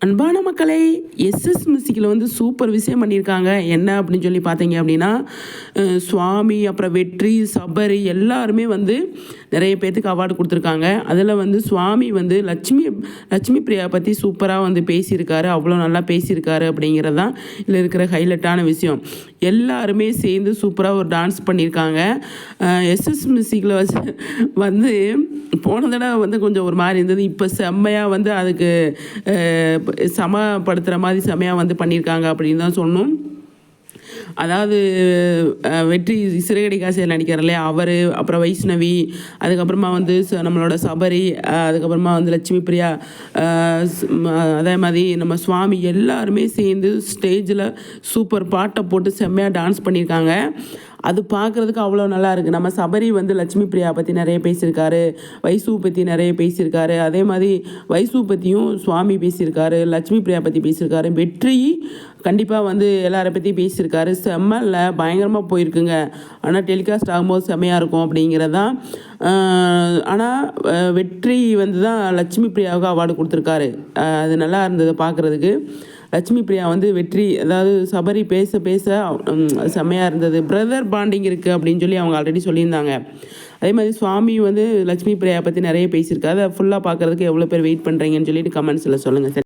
அன்பான மக்களே, எஸ்எஸ் மியூசிக்கில் வந்து சூப்பர் விஷயம் பண்ணியிருக்காங்க. என்ன அப்படின்னு சொல்லி பார்த்தீங்க அப்படின்னா, சுவாமி, அப்புறம் வெற்றி, சபரி எல்லாருமே வந்து நிறைய பேர்த்துக்கு அவார்டு கொடுத்துருக்காங்க. அதில் வந்து சுவாமி வந்து லட்சுமி பிரியா பற்றி சூப்பராக வந்து பேசியிருக்காரு. அவ்வளோ நல்லா பேசியிருக்காரு அப்படிங்கிறது தான் இதில் இருக்கிற ஹைலைட்டான விஷயம். எல்லாருமே சேர்ந்து சூப்பராக ஒரு டான்ஸ் பண்ணியிருக்காங்க. எஸ்எஸ் மியூசிக்கில் வந்து போன தடவை வந்து கொஞ்சம் ஒரு மாதிரி இருந்தது. இப்போ செம்மையாக வந்து அதுக்கு சமப்படுத்துகிற மாதிரி செம்மையாக வந்து பண்ணியிருக்காங்க அப்படின்னு தான் சொல்லணும். அதாவது வெற்றி சிறகடி காசியில் நடிக்கிறார் இல்லையா, அவர், அப்புறம் வைஷ்ணவி, அதுக்கப்புறமா வந்து நம்மளோட சபரி, அதுக்கப்புறமா வந்து லட்சுமி பிரியா, அதே மாதிரி நம்ம சுவாமி எல்லாருமே சேர்ந்து ஸ்டேஜில் சூப்பர் பாட்டை போட்டு செம்மையாக டான்ஸ் பண்ணியிருக்காங்க. அது பார்க்குறதுக்கு அவ்வளோ நல்லா இருக்குது. நம்ம சபரி வந்து லட்சுமி பிரியா பற்றி நிறைய பேசியிருக்காரு, வைசு பற்றி நிறைய பேசியிருக்காரு. அதே மாதிரி வைசு பற்றியும் சுவாமி பேசியிருக்காரு, லட்சுமி பிரியா பற்றி பேசியிருக்காரு. வெற்றி கண்டிப்பாக வந்து எல்லாரை பற்றி பேசியிருக்காரு. செம்மல்ல பயங்கரமாக போயிருக்குங்க. ஆனால் டெலிகாஸ்ட் ஆகும்போது செம்மையாக இருக்கும் அப்படிங்கிறது தான். ஆனால் வெற்றி வந்து தான் லட்சுமி பிரியாவுக்கு அவார்டு கொடுத்துருக்காரு. அது நல்லா இருந்தது பார்க்குறதுக்கு. லட்சுமி பிரியா வந்து வெற்றி, அதாவது சபரி பேச பேச செம்மையாக இருந்தது. பிரதர் பாண்டிங் இருக்குது அப்படின்னு சொல்லி அவங்க ஆல்ரெடி சொல்லியிருந்தாங்க. அதே மாதிரி சுவாமி வந்து லட்சுமி பிரியா பற்றி நிறைய பேசியிருக்காரு. அதை ஃபுல்லாக பார்க்குறதுக்கு எவ்வளோ பேர் வெயிட் பண்ணுறீங்கன்னு சொல்லிட்டு கமெண்ட்ஸில் சொல்லுங்கள்.